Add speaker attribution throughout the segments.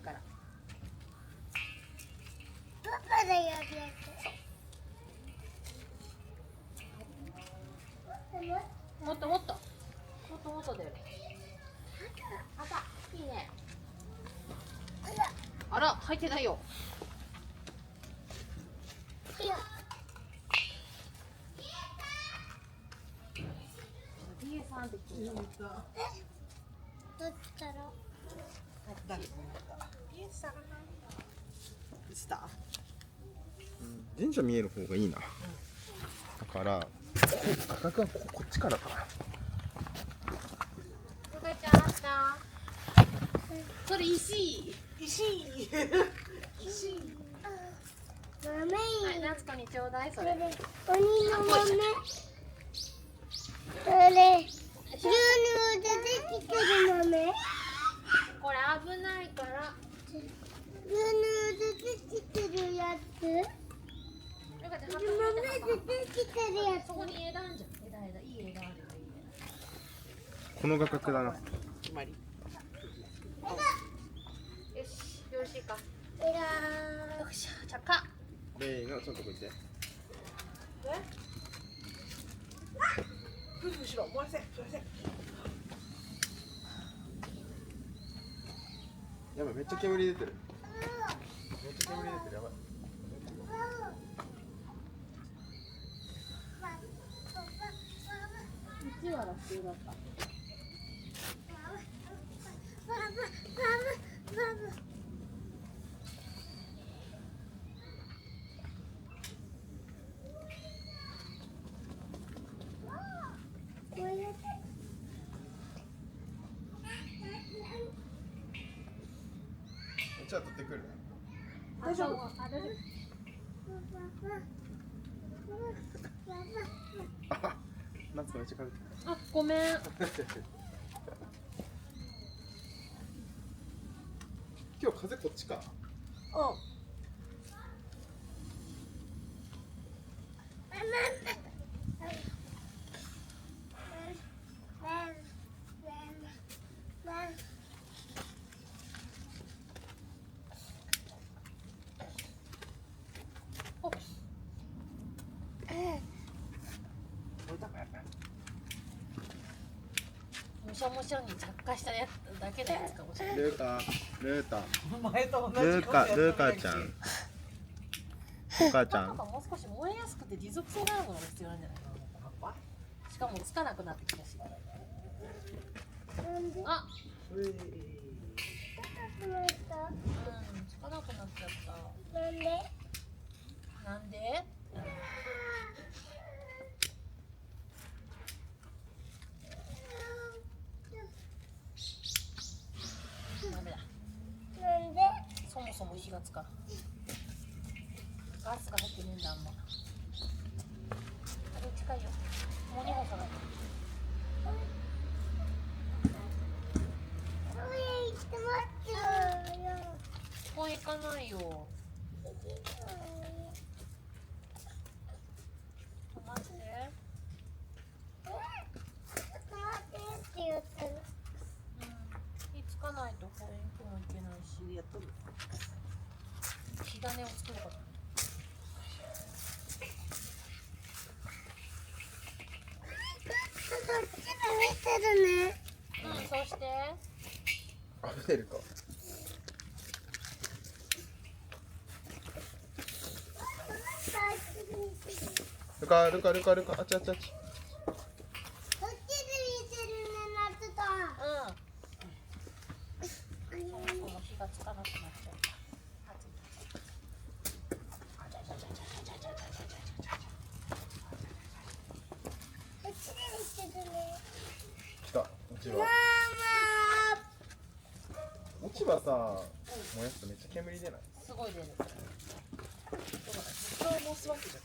Speaker 1: から。
Speaker 2: パパでやるやつ。
Speaker 1: もっともっともっと出る。赤いいね。あら入ってないよ。DA さんって聞いた。
Speaker 2: どっちから
Speaker 3: 神社見える方がいいな。だから価格はこっちからかな。
Speaker 1: ふかちゃんあった。それ石。
Speaker 2: 豆
Speaker 1: はい、夏子にちょうだいそれ。
Speaker 2: 鬼の豆それ牛乳でできてる豆
Speaker 1: これ危ないから。
Speaker 2: 牛乳でできてるやつ
Speaker 1: ふかちゃん
Speaker 2: 豆でできてるやつ
Speaker 1: そこに枝あんじゃん。枝いい枝あるよ。いい
Speaker 3: この画角だな。
Speaker 4: 決まり。
Speaker 1: 枝。よし、よろしいか。
Speaker 2: えら
Speaker 1: よいしょ、着火。
Speaker 3: レイがちょっとこいて。
Speaker 4: ふふしろ、燃やせ。
Speaker 3: やばい、めっちゃ煙出てる。めっちゃ煙出てる、やばい。
Speaker 1: 1話が必要だった。
Speaker 3: じゃあ取ってくるね。
Speaker 1: 大丈夫。
Speaker 3: あ、夏子めっちゃかぶって
Speaker 1: あ、ごめん。
Speaker 3: 今日風こっちか。
Speaker 1: むしょむしょに着火したやつだけのやつかもしれない。
Speaker 3: ルーカ
Speaker 4: 前と同じ
Speaker 3: ルーカちゃん。お母ちゃん。
Speaker 1: なんかもう少し燃えやすくて持続性があるものが必要なんじゃないかな。しかもつかなくなってきたし。あ、うん、つかなくなっちゃった。
Speaker 2: なんで
Speaker 1: なんで？ダメだ。
Speaker 2: なんで
Speaker 1: そもそも火がつかない。ガスが入ってねえんだあんま。あれ近いよ。もう2本下がる。もう行かないよ。マジで？火つかないと公園行くもいけないし、やっとる。火種を作ること。そうして。
Speaker 3: 危ねるか。ルカ、あっちあっちあっち。
Speaker 2: こっちで見てるね、夏と。
Speaker 1: そもそも火がつかなくなっちゃった。
Speaker 2: こっちで見てるね。
Speaker 3: 来た、落ち葉。落ち葉さ、燃やすとめっちゃ煙出ない。
Speaker 1: すごい出る。
Speaker 4: そうもすわけじゃん。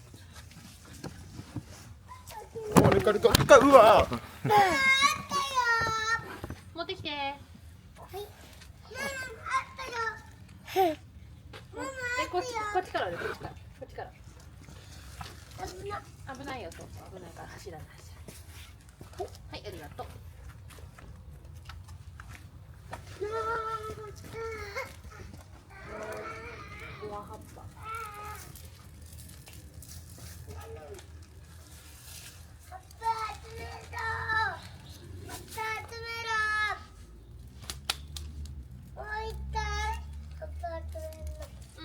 Speaker 3: ルカ、うわ。
Speaker 1: 持ってきて。こっちからで、こっちから。危ないよ、そうそう、危ないから走らない。はい、ありがとう。葉っぱ。
Speaker 2: 集めろ。また集めろ。もう一回。葉っぱ集めろ。
Speaker 1: うん。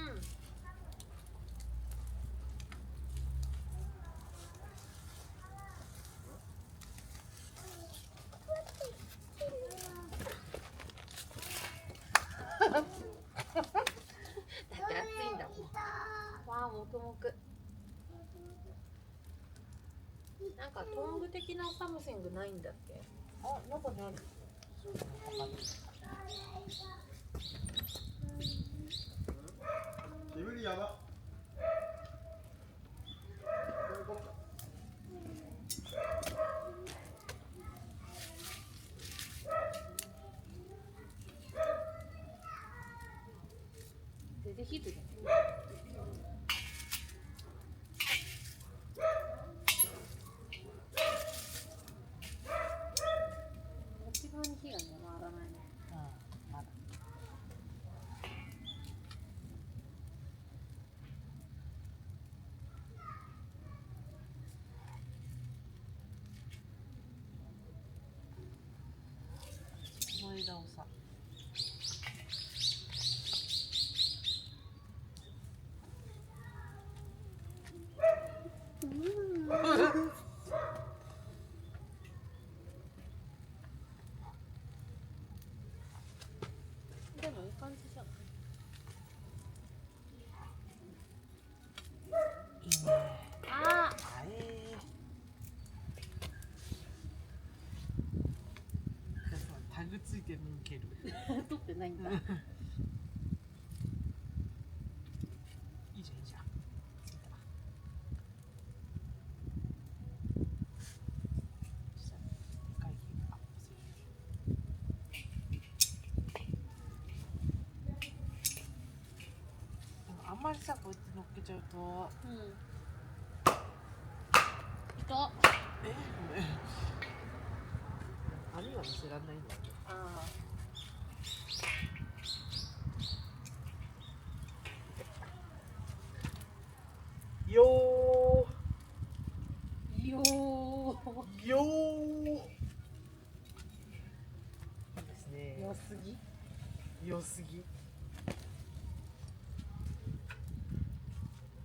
Speaker 1: だって暑いんだもん。わあ、もくもく。なんかトング的なサムシングないんだっけ？
Speaker 4: あ、中にある。
Speaker 3: 煙やば。
Speaker 1: 全然ヒートじゃない。内側に火がね、回らないね。
Speaker 4: まだ。この枝をさ。
Speaker 1: でもいい感じじゃない？
Speaker 4: いいね。
Speaker 1: あ
Speaker 4: あえー。タグついてるの受ける。
Speaker 1: あ、取ってないんだ。
Speaker 4: いいじゃんいいじゃん。ついた。そしたら会議アップする。でもあんまりさこうやって乗っけちゃうと。
Speaker 1: うん。いた。
Speaker 4: 網は乗せらんないんだけど。
Speaker 1: ああ。
Speaker 4: よ
Speaker 1: よー。
Speaker 4: ーよー。いいですね。
Speaker 1: 良すぎ。
Speaker 4: 良すぎ。
Speaker 1: いや、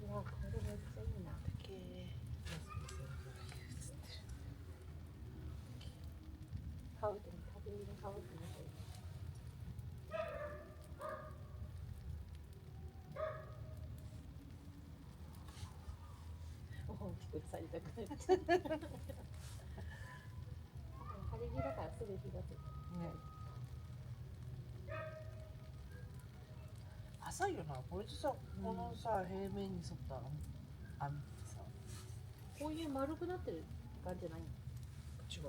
Speaker 1: これめっちゃいいな。ハウトに食べるハウトに。大きくされたくなっちゃう。晴れ着だからすぐ火がつく。
Speaker 4: ね。浅いよな。これでさ、このさ、平面に沿った網ってさ、
Speaker 1: こういう丸くなってる感じじゃないの？
Speaker 4: 違う。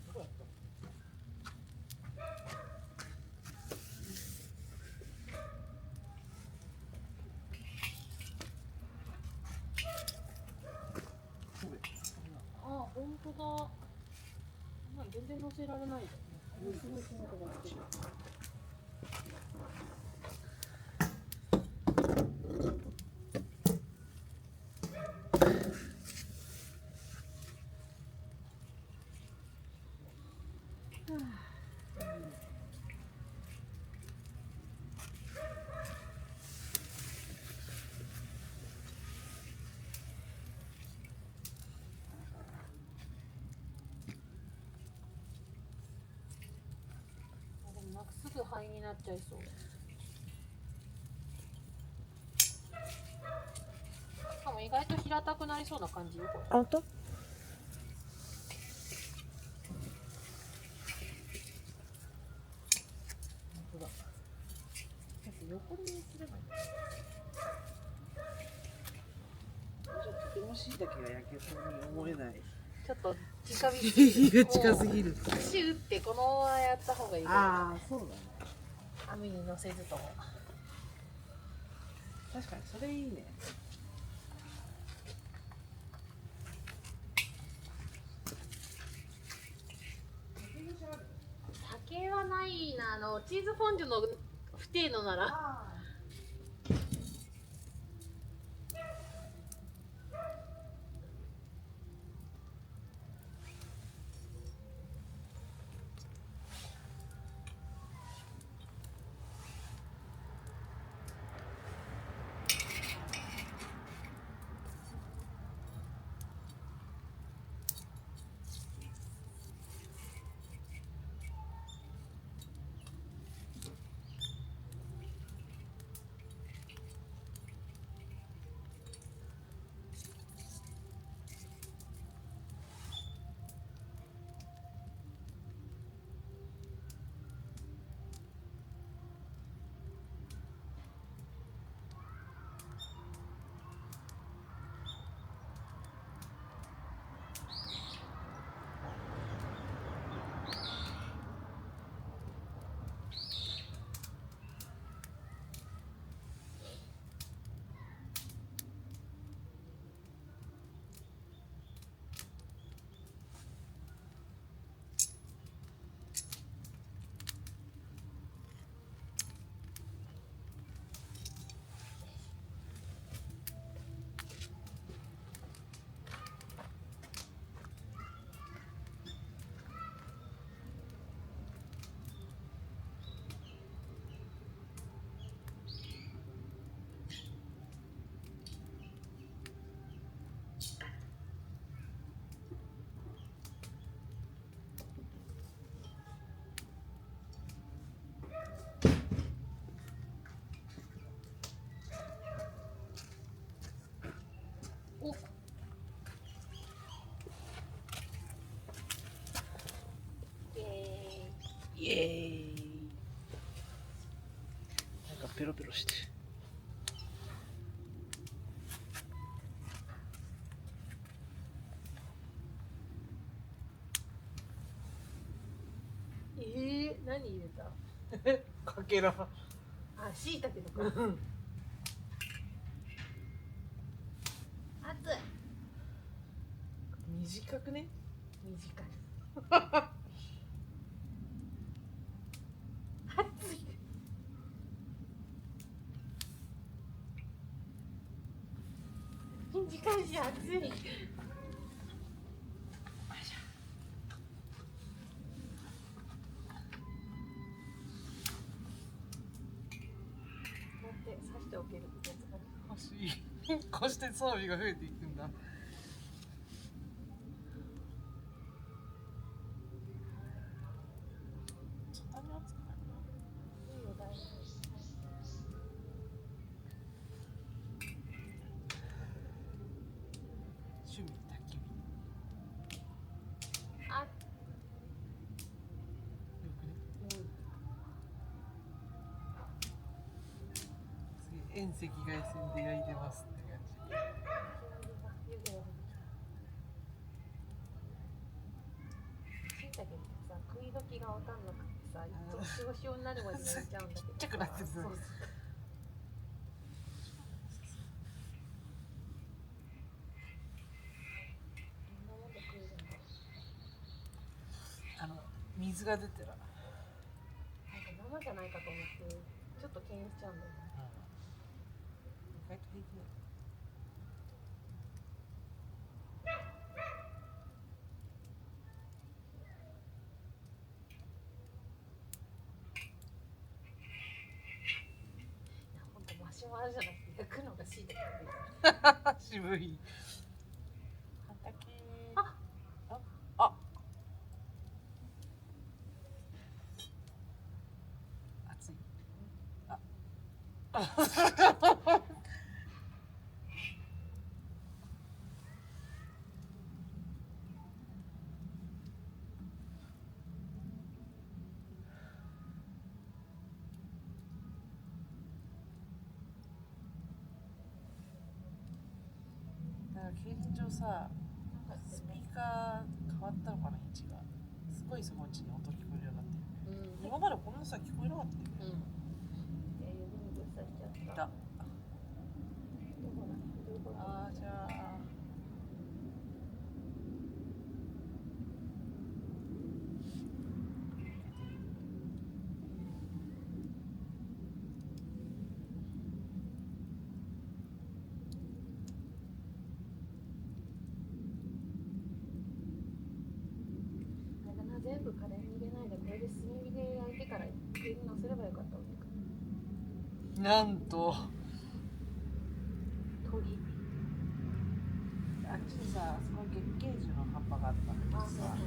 Speaker 4: どこやった？
Speaker 1: あ、本当だ。こんなん全然乗せられないじゃん。すごい変化がしてる。なんかすぐ灰になっちゃいそう。しかも意外と平たくなりそうな感じよこれ。
Speaker 4: あ、本当？
Speaker 1: 本当だ。横にすればいい。
Speaker 4: ちょっととてもしいたけが焼けそうに思えない。
Speaker 1: ちょっと近づ
Speaker 4: 火が近すぎる。
Speaker 1: 串打ってこのままやった方がいいよ。
Speaker 4: ああ、そうだね。
Speaker 1: 網に乗せずとも。
Speaker 4: 確かにそれいいね。
Speaker 1: 酒はないな。チーズフォンデュの不定のなら。
Speaker 4: イエーイ。なんかペロペロしてる。
Speaker 1: 何入れた？
Speaker 4: かけら。
Speaker 1: あ、しいたけとか。熱い。
Speaker 4: 短くね。
Speaker 1: 短い。熱い。短いし熱い。刺しておけるってやつが
Speaker 4: 欲しい。こうして装備が増えていくんだ。そんなに熱くない。
Speaker 1: いいよ大丈
Speaker 4: 趣味焚き火。
Speaker 1: 夫。あ、
Speaker 4: よくね。すげえ遠赤外線で焼いてますって感じ。
Speaker 1: しいたけってさ、食い時がわかんなくてさ、しおしおになるまで焼いちゃうんだけど。
Speaker 4: ちっちゃくなってる。
Speaker 1: そうそう。どんなもんで食えるんだろう。
Speaker 4: 水が出てら。
Speaker 1: なんか生じゃないかと思ってちょっと敬遠しちゃうんだよね。
Speaker 4: 意外と平気だよ。
Speaker 1: いやほんとマシュマロじゃなくて焼くのがしいたけで
Speaker 4: 渋い。畑。
Speaker 1: あ
Speaker 4: あ。熱い。あ。なんか競輪場さ、スピーカー変わったのかな、位置が。すごいそのうちに音聞こえるようになってるよね。今までこんなさ聞こえなかったよね。
Speaker 1: 指にぶっ刺しちゃった。
Speaker 4: いた。あー、じゃあ。
Speaker 1: あれだな、全部カレーに入れないでこれで炭火で焼いてからグリルに乗せればよかったわけか。
Speaker 4: なんと。
Speaker 1: 鳥。
Speaker 4: あっちにさ、その月桂樹の葉っぱがあったんだけど
Speaker 1: あ、そうはい
Speaker 4: さ、
Speaker 1: は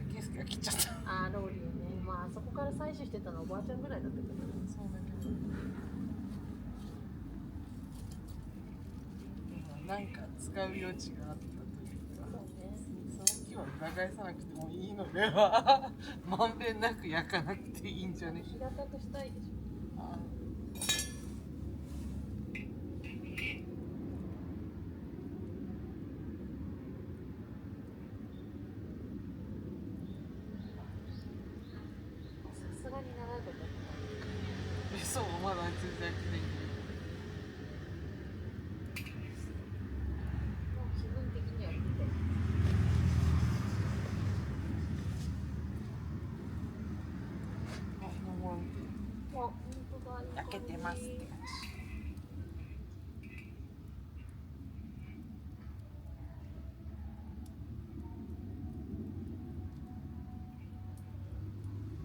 Speaker 1: い。
Speaker 4: ケースが切っちゃった。
Speaker 1: あー、ローリーね。まあそこから採取してたのおばあちゃんぐらいだったけど。
Speaker 4: そうだけど。なんか使う余地があったというか、
Speaker 1: そうね。
Speaker 4: その木は裏返さなくてもいいのでは。まんべんなく焼かなくていいんじゃね。
Speaker 1: 平たくしたいでしょ。
Speaker 4: あ
Speaker 1: さすがに習うことやっ
Speaker 4: そう、まだ全然焼けないんだけど。
Speaker 1: もう気分的には見て。
Speaker 4: あ、もう
Speaker 1: あ、本当だ。
Speaker 4: 焼けてますって感じ。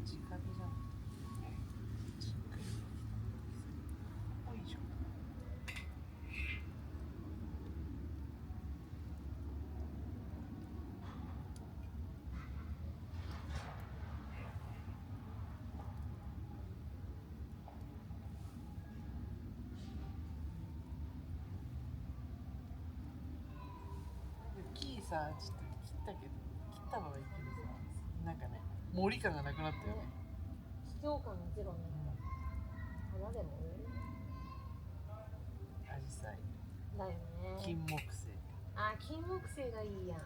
Speaker 4: 直火じゃん。おいしょ。木さ、ちょっと切ったけど、切ったのはいいけどさ、なんかね、森感がなくなったよね。
Speaker 1: 氷感ゼロになった。花でも植える
Speaker 4: アジサイ、
Speaker 1: だよね。
Speaker 4: 金木犀。
Speaker 1: あ、金木犀がいいやん。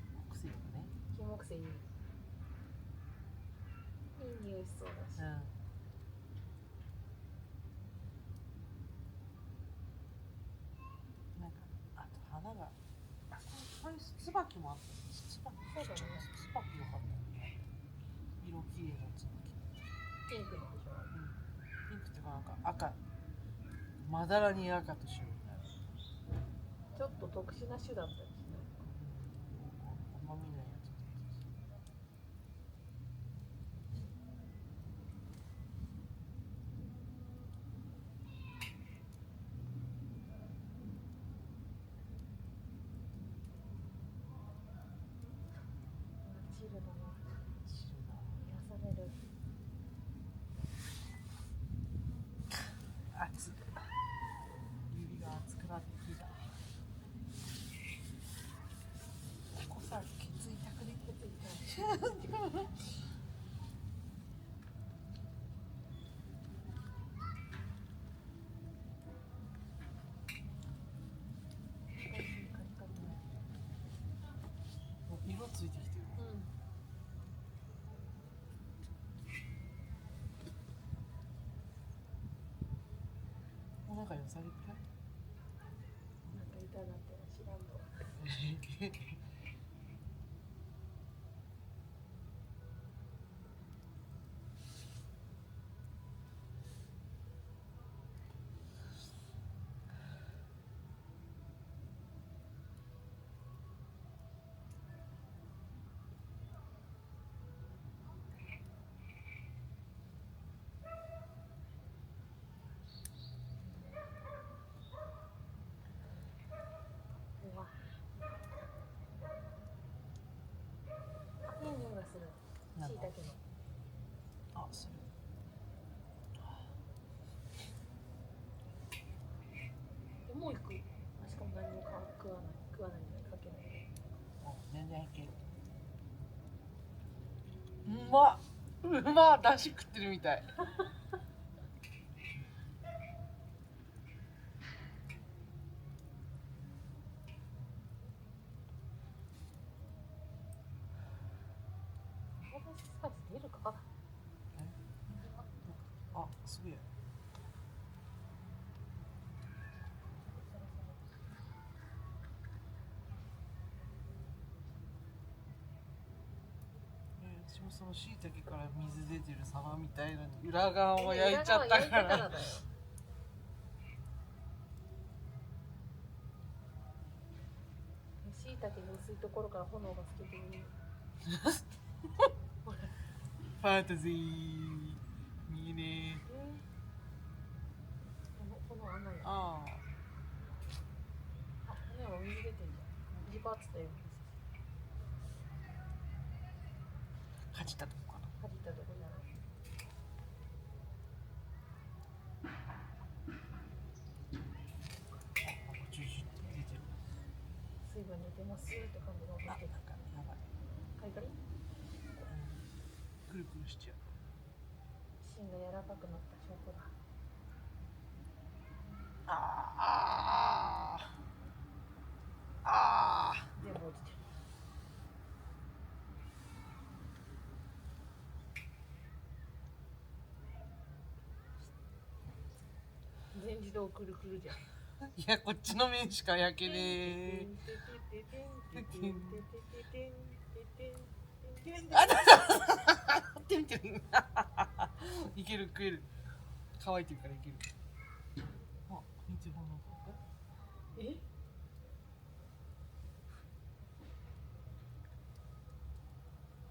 Speaker 4: 金木犀もね。
Speaker 1: 金木犀いい。いい匂いしそうだし。
Speaker 4: うん。なんかあと花が、これ椿もあった。椿、
Speaker 1: そうだね。
Speaker 4: 椿よかったね。色綺麗な椿。
Speaker 1: ピンクのでしょ。
Speaker 4: ピンクっていうかなんか赤、まだらに赤と白になる。
Speaker 1: ちょっと特殊な種だったりしない。
Speaker 4: あんま見ないやつ。
Speaker 1: チルだな。
Speaker 4: 知るな。
Speaker 1: 癒される。
Speaker 4: 熱い。指が熱くなってきた。ここさ、ケツ痛くね。
Speaker 1: ケツ痛い。
Speaker 4: 色ついてきてる。もうなんか良さげくらい。
Speaker 1: なんか痛なってる知らんと。うわ。いい匂いがする。
Speaker 4: なんだ
Speaker 1: 椎茸の。
Speaker 4: あ、それ。
Speaker 1: もう行く。あ、しかも何も食わない。食わないんじゃない。かけない。
Speaker 4: あ、全然いける。うまっ。うまっ。だし食ってるみたい。
Speaker 1: 私スパイス出るか。
Speaker 4: あ、すげえ。私もその椎茸から水出てる様みたいなのに裏側も焼いちゃったから。
Speaker 1: だよ。椎茸の薄いところから炎が透けてる。
Speaker 4: ファンタジー。いいね。
Speaker 1: 炎あんないや。
Speaker 4: ああ。
Speaker 1: あ、骨は水出てんじゃん。ジパーっつったよ。
Speaker 4: かじったとこかな。
Speaker 1: かじったとこじゃない。
Speaker 4: なんかジュジュって出てる。
Speaker 1: 水分出てますって感じが
Speaker 4: あ、
Speaker 1: 起きて
Speaker 4: なんかやばい。
Speaker 1: カリカリ。
Speaker 4: くるくるしちゃう。
Speaker 1: 芯が柔らかくなった証拠だ。
Speaker 4: ああ。ああ。
Speaker 1: 全部落ちてる。全自動くるくるじゃん。
Speaker 4: いや、こっちの面しか焼けねえ。あ、だってみてる。いける、食える。乾いてるからいける。あ、見てほんの。
Speaker 1: え？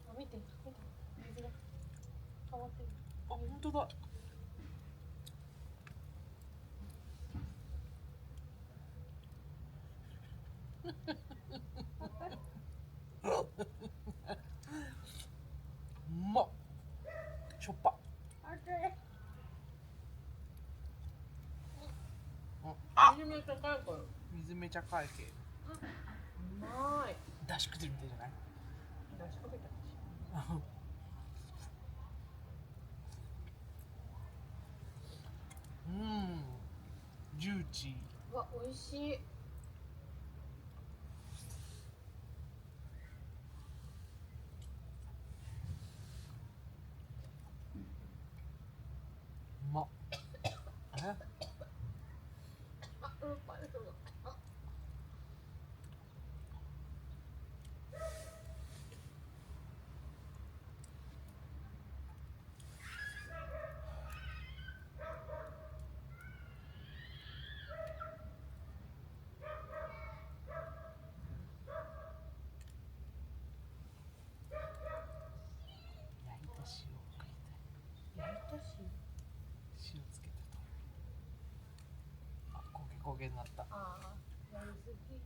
Speaker 1: あ、見て、水が変わってる。
Speaker 4: あ、本当だ。うまっ。しょっぱ。あ、
Speaker 1: 水めっちゃ高いから。
Speaker 4: 水めちゃかいけ。
Speaker 1: うまい。
Speaker 4: だし食ってるみたいじゃない？
Speaker 1: 出しかけたし。うわ、美味しい。
Speaker 4: うまっ。え、
Speaker 1: あ、うんぱいする。あ、
Speaker 4: 焼いた塩をかけて、
Speaker 1: 焼いたし。
Speaker 4: 塩つけてと。あ、焦げになった。
Speaker 1: ああ、やりすぎ。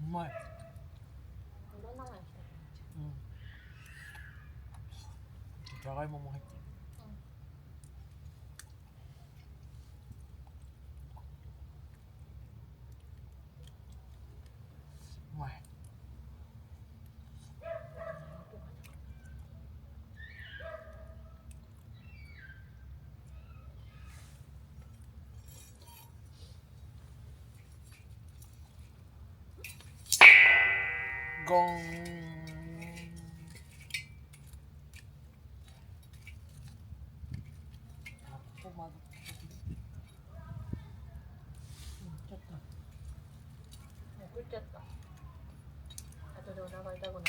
Speaker 4: うまい。
Speaker 1: どんな前にしたの。
Speaker 4: うん。じゃがいもも入ってる。うまい。ゴーン。あ、ここまで。
Speaker 1: ちょっと。もう食っちゃった。後でお腹痛くなる。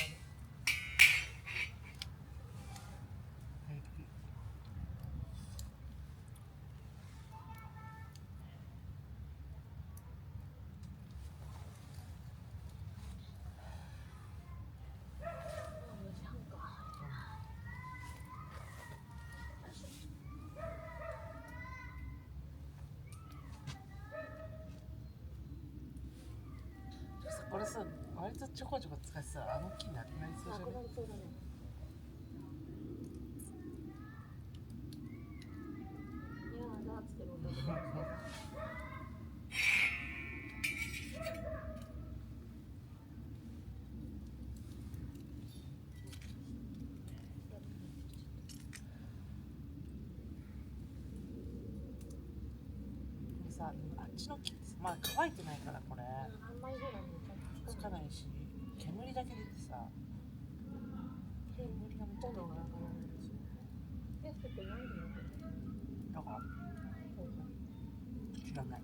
Speaker 1: 4時半か。
Speaker 4: これさ、割とちょこちょこ使ってたらあの木なくなりそう
Speaker 1: あ、
Speaker 4: じゃね。
Speaker 1: これそうだね。いやーだっつってる音が。
Speaker 4: でさ、あっちの木ってさ、まあ乾いてないからこれ
Speaker 1: あんまりそうだね。
Speaker 4: つかないし、煙だけ出てさ、煙がめっちゃ出る。
Speaker 1: 炎が上がらない。え、ちょっと何時になってる。
Speaker 4: だから知らない。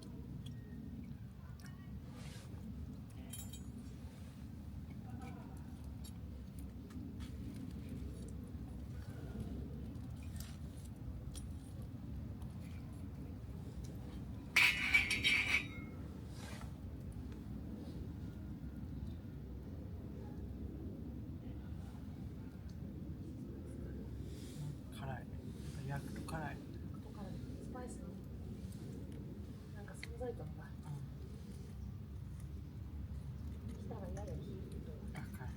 Speaker 4: 辛い。焼くと辛い。
Speaker 1: 後からスパイスのなんか存在感が来たら嫌で火と
Speaker 4: 辛い。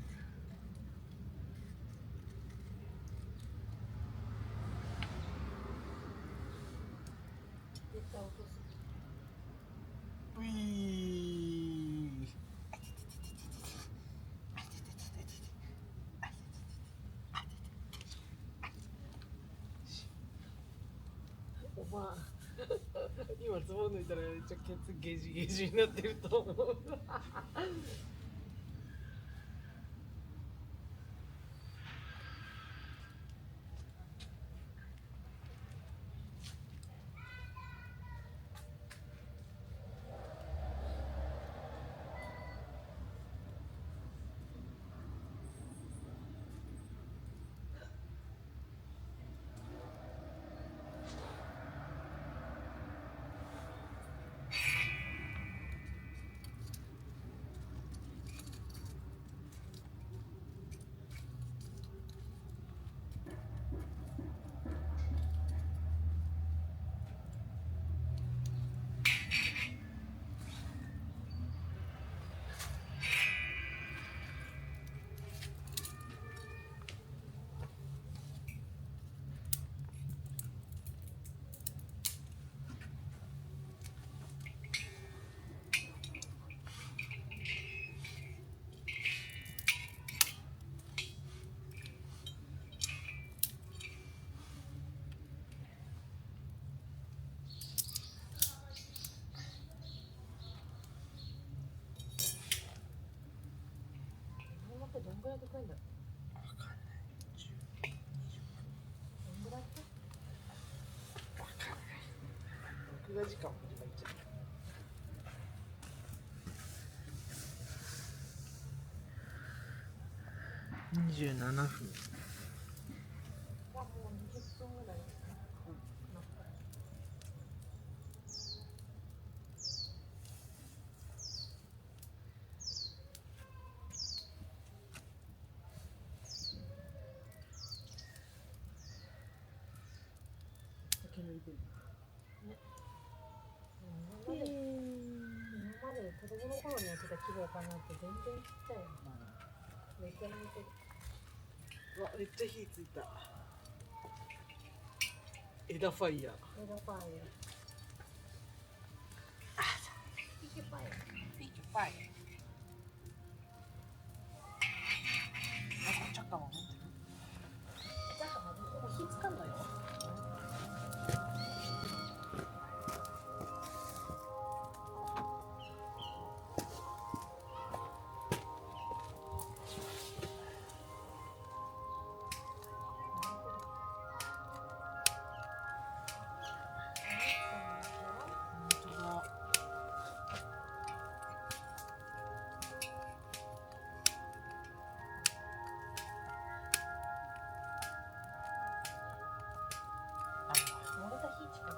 Speaker 1: 絶対落とす。
Speaker 4: ういー。
Speaker 1: おばあ
Speaker 4: 今ズボン抜いたらめっちゃケツゲジゲジになってると思う。
Speaker 1: 円だって。
Speaker 4: わかんない。10、20
Speaker 1: どんぐらいだって。
Speaker 4: わかんない。録画時間も始まっちゃう。27分。
Speaker 1: もう20分ぐらい。
Speaker 4: 煙出る。
Speaker 1: 今まで子供の頃にやってた規模かなって全然ちっちゃいよ。めっちゃ泣いてる。
Speaker 4: うわ、めっちゃ火ついた。枝ファイヤー。
Speaker 1: エロファイヤー。ピケパイヤー。
Speaker 4: ピーチパイ。あ、チャッカマン飲んでる。
Speaker 1: じゃあまず
Speaker 4: もう火つかんのよ。
Speaker 1: 漏れた火近い。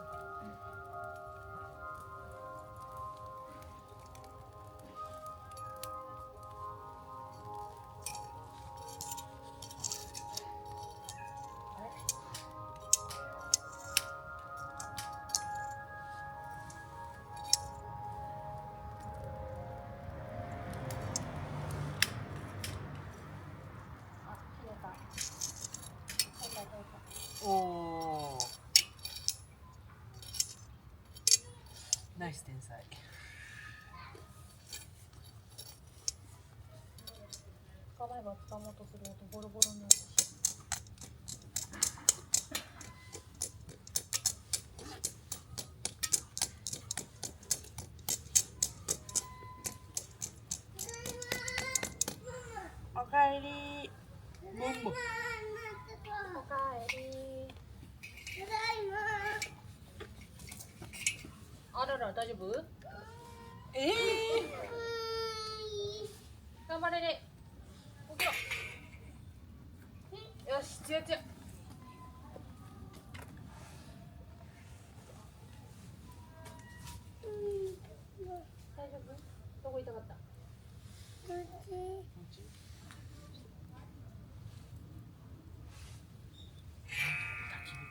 Speaker 4: おお。ナイス天才。
Speaker 1: 捕まえば捕まおうとするとボロボロになるし。
Speaker 4: おかえり。もも。
Speaker 1: おかえり。あらら、大丈夫？
Speaker 4: ええ
Speaker 1: 頑張れれ。起きろ。よし、つやつや。大丈夫？どこ痛かった？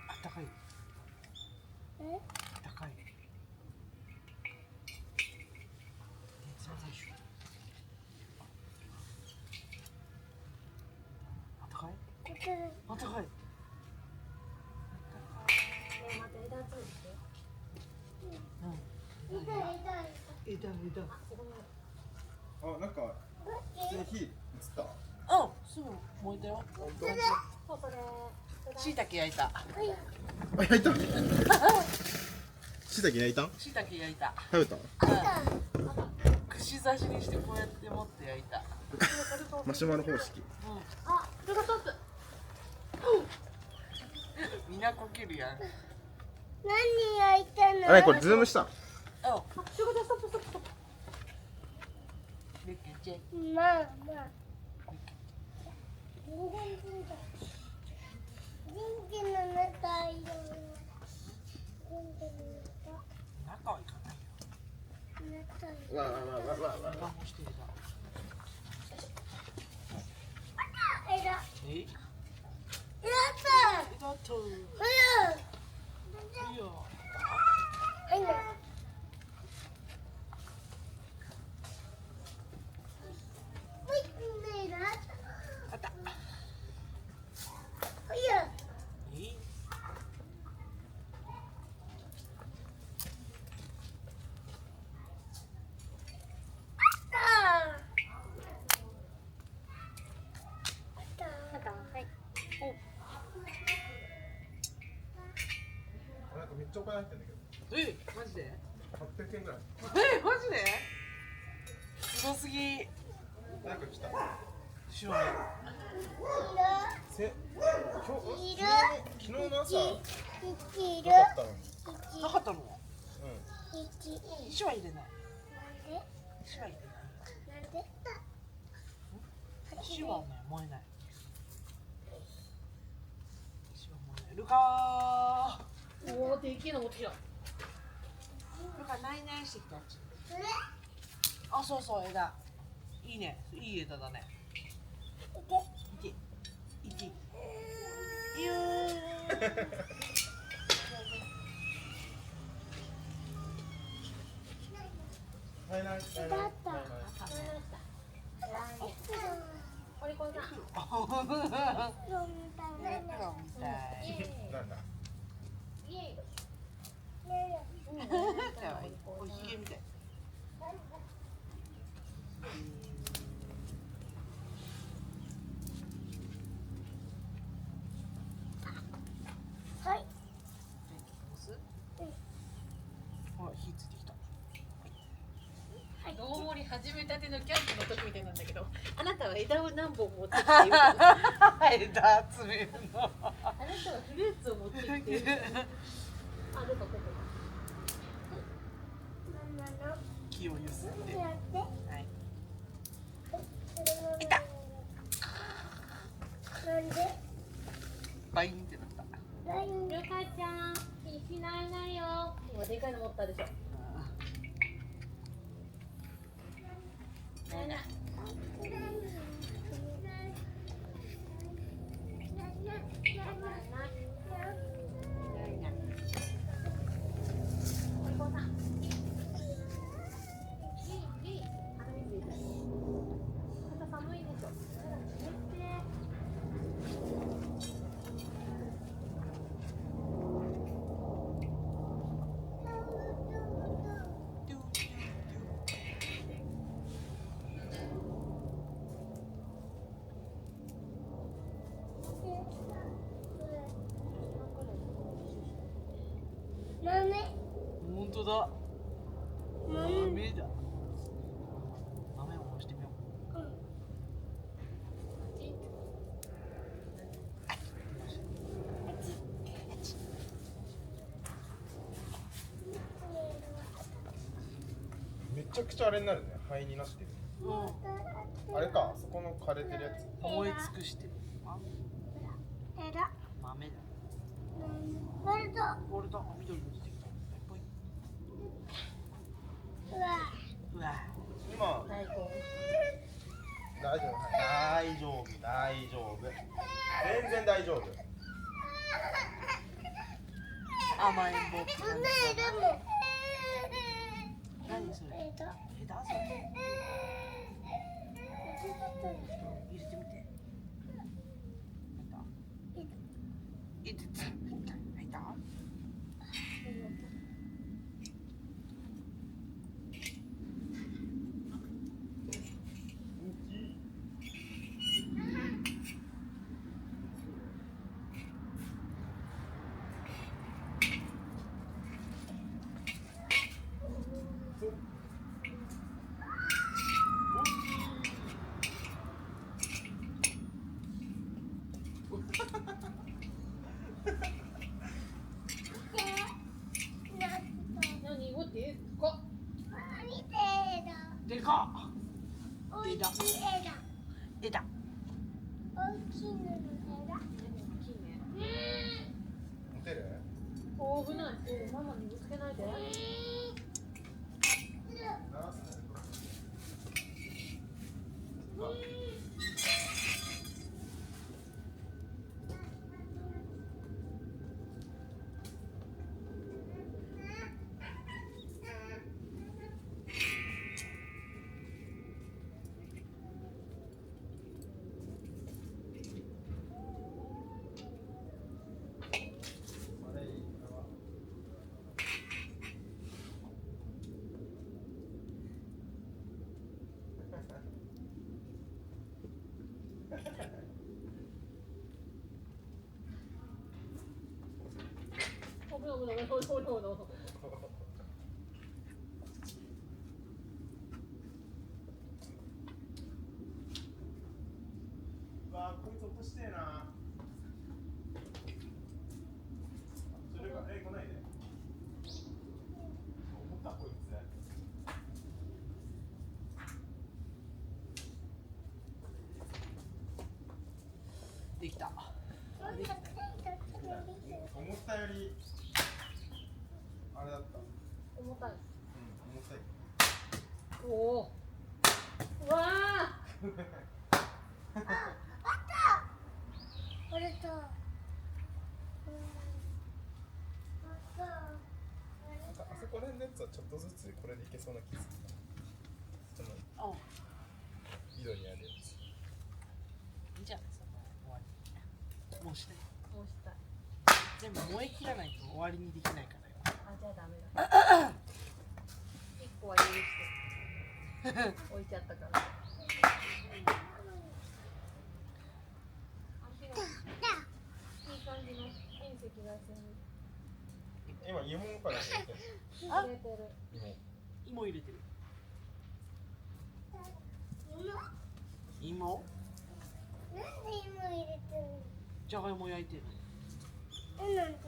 Speaker 4: あったかい。あったかい。熱の採取。あったかい。あったかい。
Speaker 1: ねえ、また枝集めて。
Speaker 4: うん。枝。
Speaker 1: あ、そこにある。
Speaker 3: あ、なんか普通に火映った。
Speaker 4: あ、すぐ燃えたよ。
Speaker 1: そう、それ。
Speaker 4: しいたけ焼いた。
Speaker 3: あ、焼いた。しいたけ焼いたん？
Speaker 4: しいたけ焼いた。
Speaker 3: 食べた？
Speaker 4: 串刺しにしてこうやって持って焼いた。
Speaker 3: マシュマロ方式。
Speaker 1: あ、それがトップ。
Speaker 4: みんなこけるやん。
Speaker 2: 何焼いたの？
Speaker 3: あれこれズームした。
Speaker 4: あ、
Speaker 1: あ、そこでストップストップストップ。
Speaker 4: レッケンチェ。
Speaker 2: まあまあ。元気の中よ。
Speaker 4: 中はいかないよ。
Speaker 3: わわわわわわ。
Speaker 4: 我慢してるな。
Speaker 2: えら。
Speaker 4: え？
Speaker 2: やった
Speaker 4: だと。いいよ。
Speaker 2: はいな。
Speaker 4: あった。え？
Speaker 3: なんかめっちゃお金入ってんだけど。
Speaker 4: え？マジで
Speaker 3: 800円ぐらい。
Speaker 4: マジですごすぎ。
Speaker 3: なんか来た。
Speaker 4: 知らない。
Speaker 3: せ今日昨日の朝
Speaker 2: いる
Speaker 3: なかったのに。
Speaker 4: なかったの？
Speaker 2: 一
Speaker 4: 石は入れない。
Speaker 2: なん
Speaker 4: 石は入れない。
Speaker 2: でなんで
Speaker 4: 石はね燃えない。石は燃えない。ルカ
Speaker 1: おお、できるの持ってきた。
Speaker 4: ー。ルカナイナイしてきたやつ。あ、そうそう枝。いいね。いい枝だね。いけ。いけ。ゆー。
Speaker 3: はいないないないないない。
Speaker 1: オリコンさん。
Speaker 3: なんだ。
Speaker 1: イエイ。
Speaker 4: おひげみたい。
Speaker 2: はい
Speaker 4: ほら火ついてきた。
Speaker 1: 大盛り始めたてのキャンプの時みたいなんだけど、あなたは枝を何本持ってきているか。
Speaker 4: 枝集めるの。
Speaker 1: あなたはフルーツを持ってきているか。あ、どこここ。
Speaker 4: 木をゆすって。
Speaker 2: なんで
Speaker 4: はい。
Speaker 2: なんで
Speaker 4: バインってなった。
Speaker 2: なんで
Speaker 1: ルカちゃん、石ないないよ。今でかいの持ったでしょ。ないない。オリコンさん。寒いでしょ。
Speaker 4: 本当だ。豆だ。豆を押してみよう。
Speaker 3: めちゃくちゃあれになるね。灰になってる。あれか、そこの枯れてるやつ。
Speaker 4: 燃え尽くしてる。
Speaker 2: えら
Speaker 4: 豆だ。
Speaker 2: これと
Speaker 4: これだ。緑に出てきた。ぽい。
Speaker 2: うわ
Speaker 4: うわ。
Speaker 3: 今
Speaker 1: 大根。
Speaker 3: 大丈夫、大丈夫、大丈夫。全然大丈夫。
Speaker 4: 甘えん坊って
Speaker 2: そんな
Speaker 4: 感じだな。
Speaker 2: 色も
Speaker 4: 何それ？
Speaker 2: えら
Speaker 4: 枝それ。入れてみて。入れて。入った？
Speaker 1: 何持っていいですか。
Speaker 4: でかっ。枝。枝。
Speaker 3: 持てる？
Speaker 1: お危ない。ママにぶつけないで。
Speaker 3: 落としてえな。それが来ないで。思ったこいつ。
Speaker 4: できた。
Speaker 3: 思ったよりあれだった。
Speaker 1: 重たい。
Speaker 3: 重たい。
Speaker 1: おお。うわあ。
Speaker 2: これと。
Speaker 3: あそこら辺のやつはちょっとずつこれでいけそうな気がする。その井戸にあるやつ。
Speaker 4: いいじゃないですか。終わり。もうしない。
Speaker 1: もうしたい。
Speaker 4: 全部燃え切らないと終わりにできないからよ。
Speaker 1: あ、じゃあダメだ。一個は許して置いちゃったから。足がいい感じの隕石が
Speaker 3: 今芋から入れてる。
Speaker 1: 入れてる。
Speaker 4: 芋入れてる。芋？
Speaker 2: なんで今入れてる
Speaker 4: じゃがいも焼いてる。
Speaker 2: の？なんで？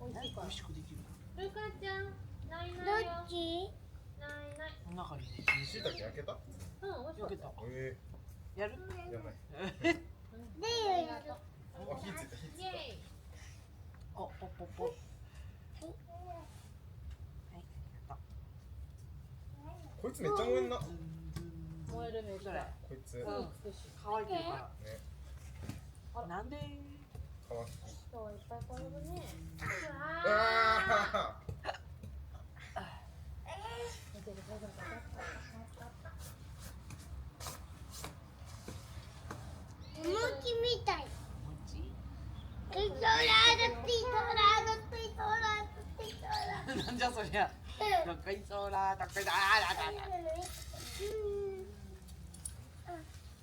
Speaker 4: 美
Speaker 1: 美味しいから。
Speaker 4: 味しくできる。
Speaker 1: ルカちゃん、ない
Speaker 2: ど
Speaker 1: ないよ。
Speaker 2: っち？
Speaker 1: ないない。
Speaker 4: この中にね。
Speaker 3: しいたけ焼けた？
Speaker 1: うん、美味しかった。
Speaker 4: 焼けた。やる？
Speaker 3: やばい。
Speaker 2: でよやる。
Speaker 3: あ、火ついた、火つい
Speaker 1: イエイ。
Speaker 4: お、ポッポッポ。はい。
Speaker 3: た。こいつめっちゃ燃えんな。
Speaker 1: 燃えるめっちゃ。
Speaker 3: こいつ。
Speaker 4: うん。
Speaker 1: 美しい。
Speaker 4: 乾いてるから。
Speaker 3: ね。
Speaker 4: なんで？
Speaker 3: 乾き。
Speaker 1: 今日はいっぱい転ぶね。
Speaker 3: あ
Speaker 1: 見てる大丈夫か。
Speaker 2: お餅みたい。
Speaker 4: 餅？
Speaker 2: ピトラードピトラードピトラードピトラード。
Speaker 4: なんじゃそりゃ。どっかいそうら、どっかいだ。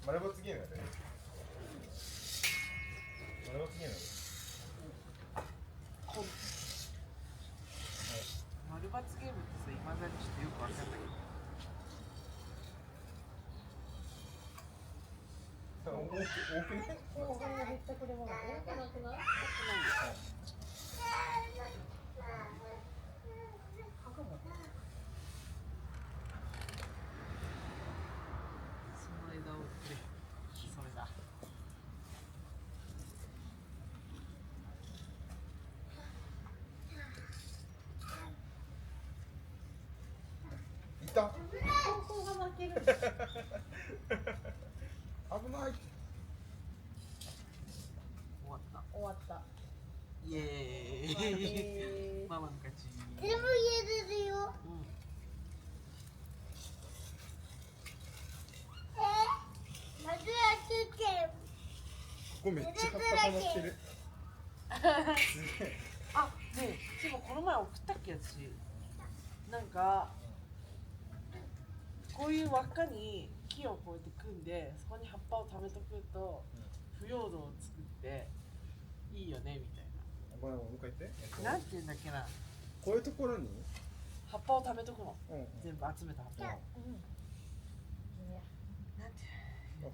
Speaker 3: 丸抜ゲームやで。丸抜ゲームやで。
Speaker 4: 丸抜ゲームってさ、未だにちょっとよくわかんないけど。
Speaker 3: 多くね。
Speaker 1: お金が減ったくれも多くなくない？
Speaker 4: その枝をくれ。それだ。
Speaker 3: いた。
Speaker 1: ここが負ける。
Speaker 3: 危ない。
Speaker 4: 終わった。
Speaker 1: 終わった。
Speaker 4: イエーイ。ママの勝ち。
Speaker 2: 全部入れるよ。
Speaker 4: うん。
Speaker 2: まずはつけ。
Speaker 3: ここめっちゃ葉っぱ溜まってる。すげえ。
Speaker 4: あ、ねえ、でもこの前送ったっけ私。なんかこういう輪っかに木をこうやって組んで、そこに葉っぱを貯めとくと腐葉土を作っていいよねみたい
Speaker 3: ごめん、もう一回言って。
Speaker 4: な。なんて言うんだっけな。
Speaker 3: こういうところに。
Speaker 4: 葉っぱを貯めとくの。
Speaker 3: うん。
Speaker 4: 全部集めた葉っぱを。なんて。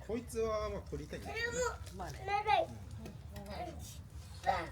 Speaker 3: こいつはまあ取りたいんだけどね。
Speaker 4: まあね。
Speaker 2: 長い。バン。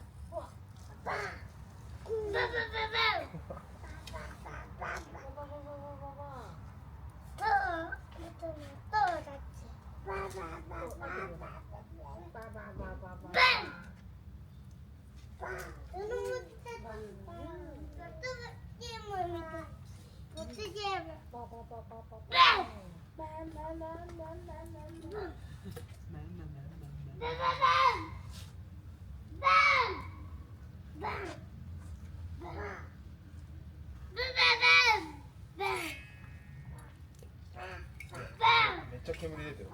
Speaker 2: バン。バン。バン。バン。
Speaker 3: めっちゃ煙出てる。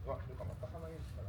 Speaker 3: うわ、ルカまた鼻毛から。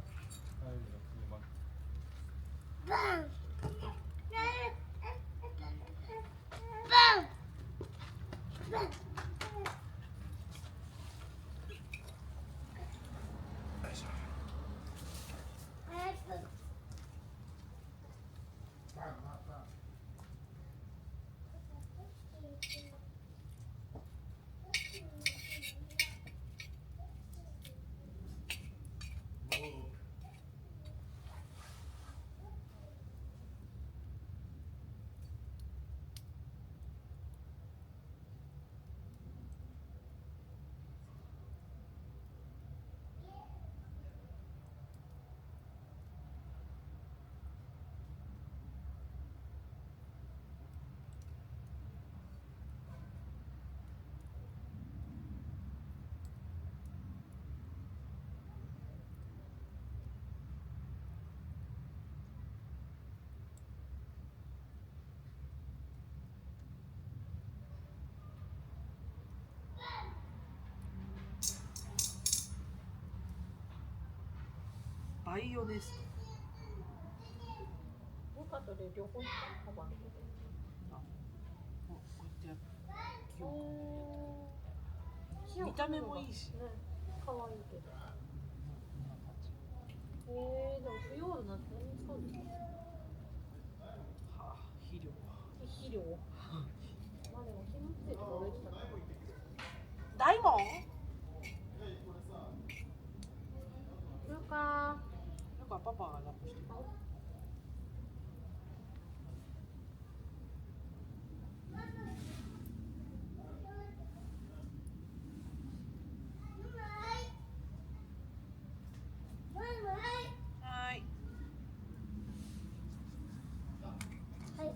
Speaker 4: バイオネス
Speaker 1: よかったで両方行ったカバンのこと。
Speaker 4: ト。こうやってやる。
Speaker 1: 見
Speaker 4: 見た目もいいし。
Speaker 1: ね、可愛いけど。でも腐葉土なんて何に使うんですか？
Speaker 4: はあ、肥料。
Speaker 1: 肥料。まあでも気のせいとか植えてたから。
Speaker 4: 大門？
Speaker 1: ルカ
Speaker 4: なんかパパが抱っこしてる。はい。
Speaker 2: はい。
Speaker 4: はい、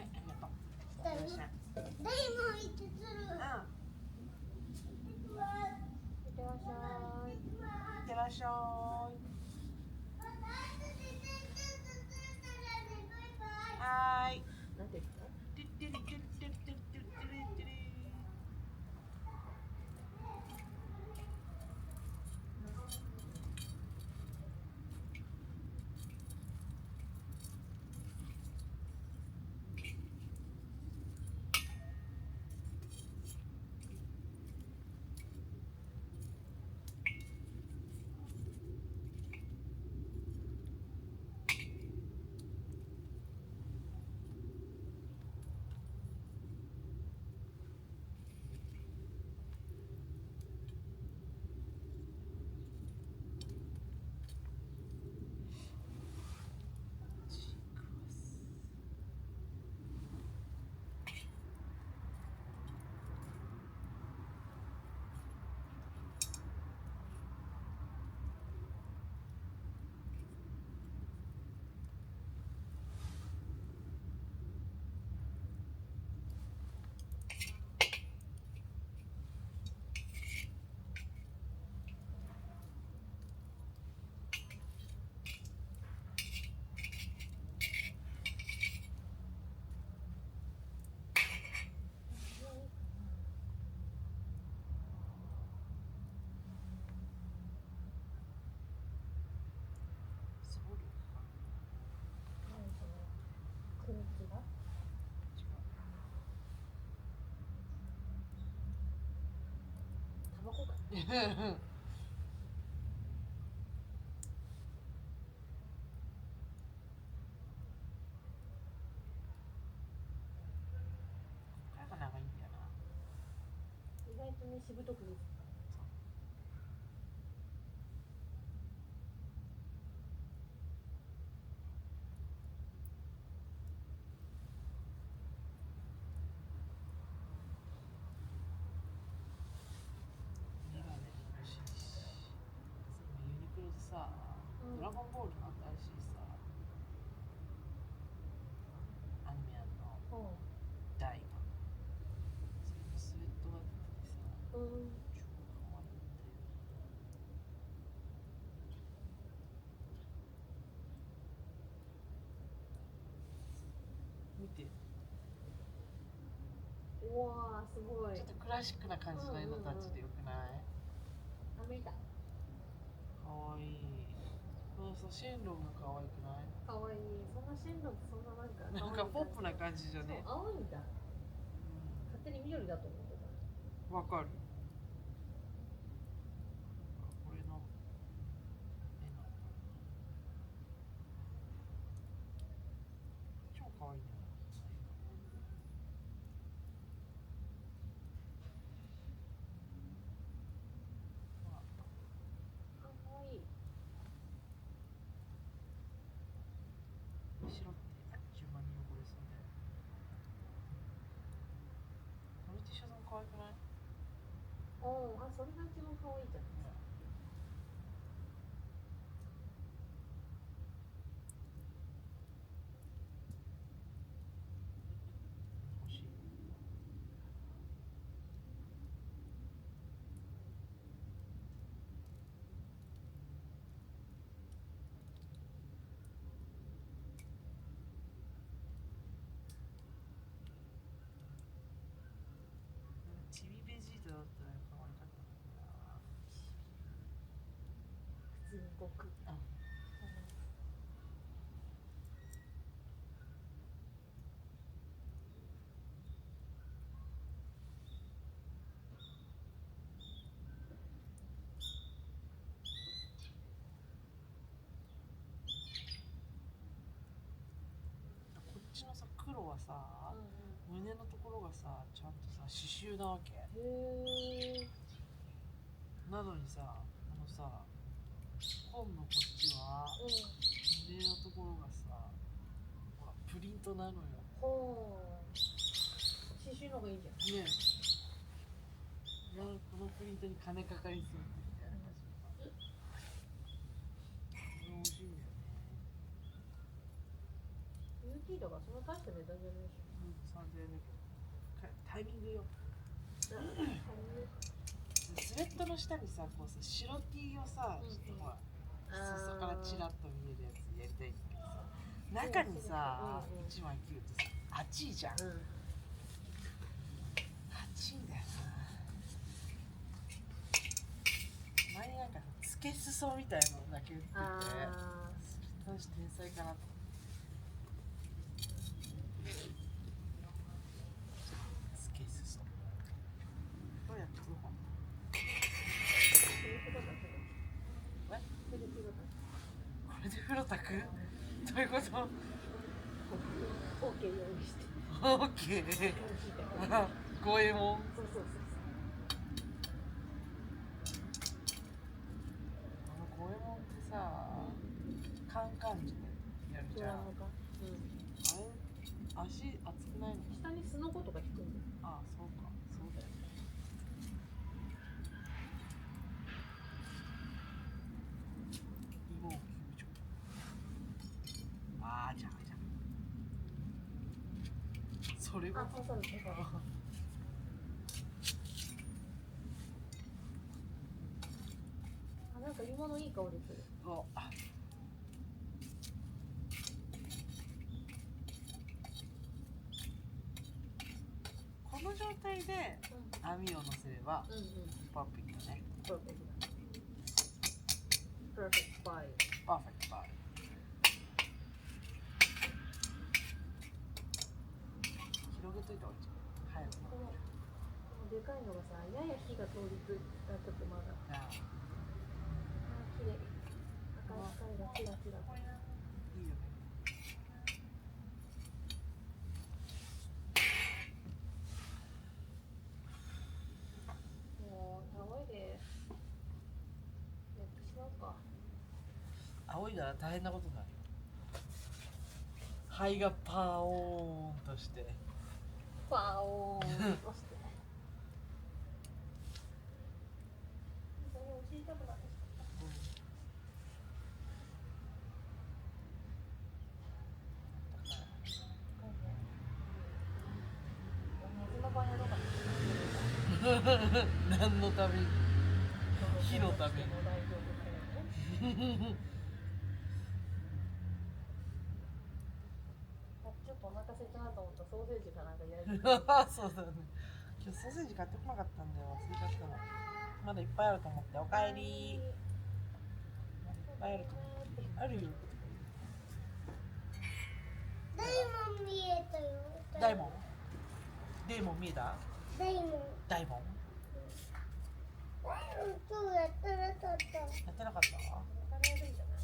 Speaker 4: ありがとう。いらっしゃい。
Speaker 2: でもいつする。
Speaker 1: いってらっしゃい。
Speaker 4: いってらっしゃい。はーい。
Speaker 1: なんて言った？
Speaker 4: てってりてってってってってってり。そうですか。
Speaker 1: 何その空気が？タバコか。
Speaker 4: 違う。これが長いんだよな。
Speaker 1: 意外とねしぶとくです。
Speaker 4: メガネも欲しいし。今ユニクロでさ、ドラゴンボールの新しいさ、アニメやんのダイが。それのスウェットが出ててさ、超可愛いんだよ。見て。
Speaker 1: うわーすごい。
Speaker 4: ちょっとクラシックな感じの絵のタッチでよくない？
Speaker 1: あ、見た。
Speaker 4: かわいい。このさ、シェンロンがかわいくない？
Speaker 1: かわいい。そんな進路ってそんななんか
Speaker 4: なんかポップな感じじゃね？
Speaker 1: そう青いんだ。勝手に緑だと思ってた。
Speaker 4: わかる。これの絵なんだ。超かわいいんだよな。
Speaker 1: かわいい。
Speaker 4: 後ろってあっちゅう間に汚れそうだよ。この T シャツも可愛くない？
Speaker 1: おー、あ、それが一番かわいいじゃん。
Speaker 4: 欲しい。チビベジータだったら可愛かったんだよな。
Speaker 1: 人国。
Speaker 4: こっちのさ黒はさ、胸のところがさちゃんとさ刺繍なわけ。
Speaker 1: へえ。
Speaker 4: なのにさ紺のこっちは胸のところがさほらプリントなのよ。
Speaker 1: ほう。刺繍の方がいいじゃん。
Speaker 4: ねえ。このプリントに金かかりそうみたいな感じ。これ美味しいんだよね。
Speaker 1: UT だからその大した値段じゃないでしょ。
Speaker 4: 3000円だけどタイミングよ。スウェットの下にさこうさ白 T をさちょっとほら裾からチラッと見えるやつやりたいんだけどさ、中にさ1枚着るとさ暑いじゃん。暑いんだよな。前になんかつけ裾みたいなのだけ売ってて、私天才かなと。つけ裾どうやってこれで風呂炊く？どういうこと？
Speaker 1: OK 用意して。
Speaker 4: OK。五右衛門。
Speaker 1: そうそうそう。
Speaker 4: 五右衛門ってさ、カンカンでやるじゃん。あれ足熱くないの？
Speaker 1: 下にすのことか引くんだよ。
Speaker 4: ああ、そうか、そうだよね。芋を球場。ああ、じゃあ。それは。
Speaker 1: そう。なんか芋のいい香りする。
Speaker 4: この状態で網を乗せればパーフェクトね。
Speaker 1: パーフェクトバイ。
Speaker 4: 広げといた方がいいじゃん。早く。
Speaker 1: でかいのがさ、やや火が通りついたちょっとまだ。綺麗。赤い光がチラチラ。
Speaker 4: いいよね。
Speaker 1: もう仰いでやってしまうか。
Speaker 4: 仰いだら大変なことになるよ。肺がパオーンとして。
Speaker 1: パオーンとして。おじいちゃんもなんですか。水の場やろうかな。
Speaker 4: 何のために？火のために。
Speaker 1: ちょっとお腹空いたなと思ったらソーセージかなんか焼いて。
Speaker 4: そうだね。今日ソーセージ買ってこなかったんだよ。忘れちゃったの。まだいっぱいあると思って。おかえり。いっぱいあると思って。あるよ。
Speaker 2: 大門見えたよ。
Speaker 4: 大門？デーモン見えた？
Speaker 2: 大門。
Speaker 4: 大門？
Speaker 2: 今日やってなかった。
Speaker 4: やってなかった？
Speaker 1: やるんじゃない？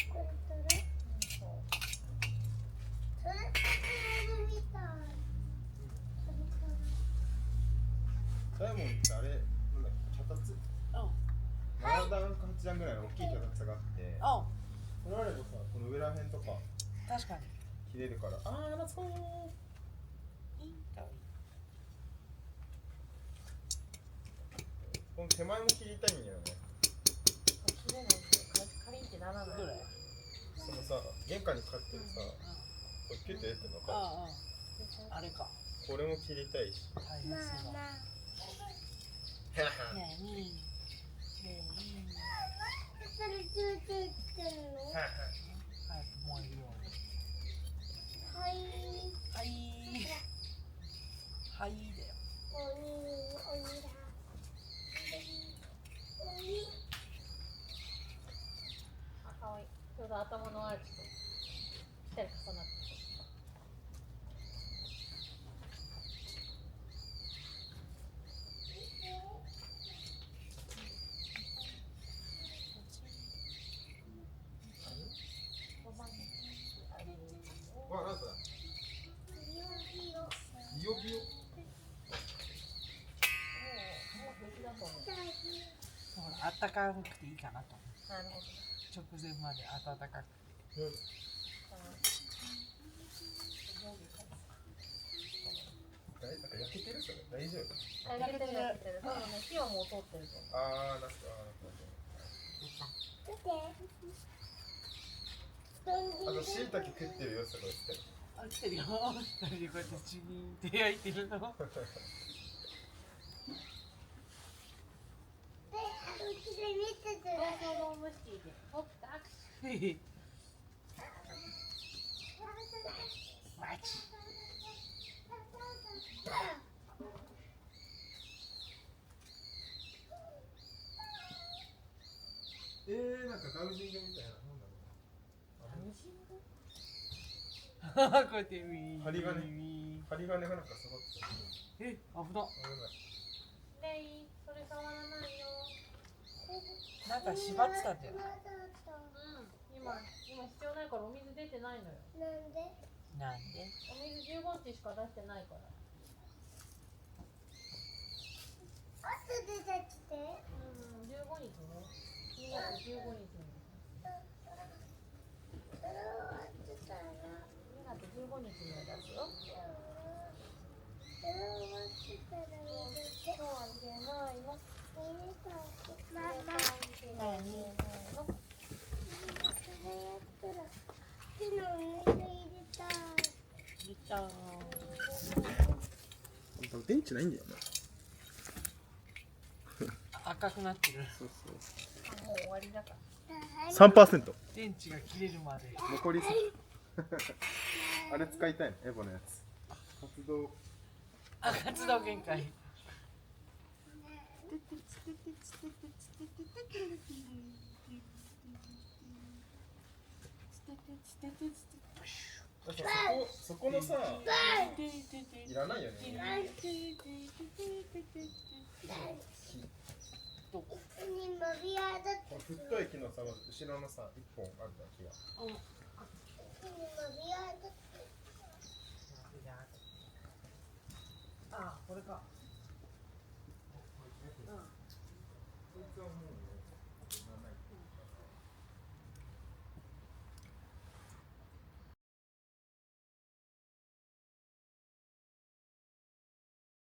Speaker 2: それみたい。
Speaker 3: ダイヤモンってあれなんだっけ、脚立7段か8段ぐらいの大きい脚立があって、これあればさ、この上らへんとか
Speaker 4: 確かに
Speaker 3: 切れるから、懐かしい。この手前も切りたいんだよね。
Speaker 1: 切れないんだよ。カリンってならない。
Speaker 4: どれ？
Speaker 3: そのさ、玄関にかかってるさ、これピュッて出てるのか、
Speaker 4: あれか。
Speaker 3: これも切りたいし。
Speaker 4: 大変そうだ。ねえに。
Speaker 2: それついてってんの？
Speaker 4: 早くもういいよ。
Speaker 2: はい
Speaker 4: だよ。
Speaker 2: おにだ。
Speaker 1: ょうど頭のアーチとぴったり重なってる。
Speaker 3: わ、なんだ。ビヨビヨ。
Speaker 4: ほら、あったかくていいかなと思う。
Speaker 1: なるほど。
Speaker 4: 直前まで温かく。
Speaker 3: なんか焼けてるそれ大丈夫？
Speaker 1: 焼けてる焼けてる。多分ね、火はもう通ってると思う。
Speaker 3: ああ、なんかあと椎茸食ってる様子とか映ってる。
Speaker 4: あ、来てるよ。二人でこうやってチギンって焼いてるの。
Speaker 1: 東京ドームシティで僕と握手。
Speaker 4: マジ。
Speaker 3: なんかダウジングみたいなもんだ
Speaker 4: こうやってウィー。
Speaker 3: 針金
Speaker 4: ウィー。
Speaker 3: 針金がなんかすごくて。
Speaker 4: え、危な。
Speaker 1: レイ、それ触らないよ。
Speaker 4: なんか縛ってたんだよ。
Speaker 1: 今必要ないからお水出てないのよ。
Speaker 2: なんで？
Speaker 4: なんで？
Speaker 1: お水15日しか出してないから。
Speaker 2: 後で出てきて。
Speaker 1: 15日ね。2月15日に。
Speaker 2: それ終わってたら。
Speaker 1: 2月15日には出すよ。
Speaker 2: それ終わってたら入れて。
Speaker 1: 今日は入れないの。
Speaker 2: ママ。
Speaker 1: 入れないの。
Speaker 2: それやったら手の水入れたい。
Speaker 4: いた。
Speaker 3: 電池ないんだよな。
Speaker 4: 赤くなってる。
Speaker 3: そうそう。
Speaker 1: もう終わりだから。
Speaker 3: 3%。
Speaker 4: 電池が切れるまで。
Speaker 3: 残りあれ使いたいのエボのやつ。活動。
Speaker 4: あ、活動限界。
Speaker 3: そこのさ、いらないよね。
Speaker 4: どこ？
Speaker 2: に伸び上がって
Speaker 3: 太い木のさ、後ろのさ、一本あるじゃん、木が。
Speaker 2: に伸び上がって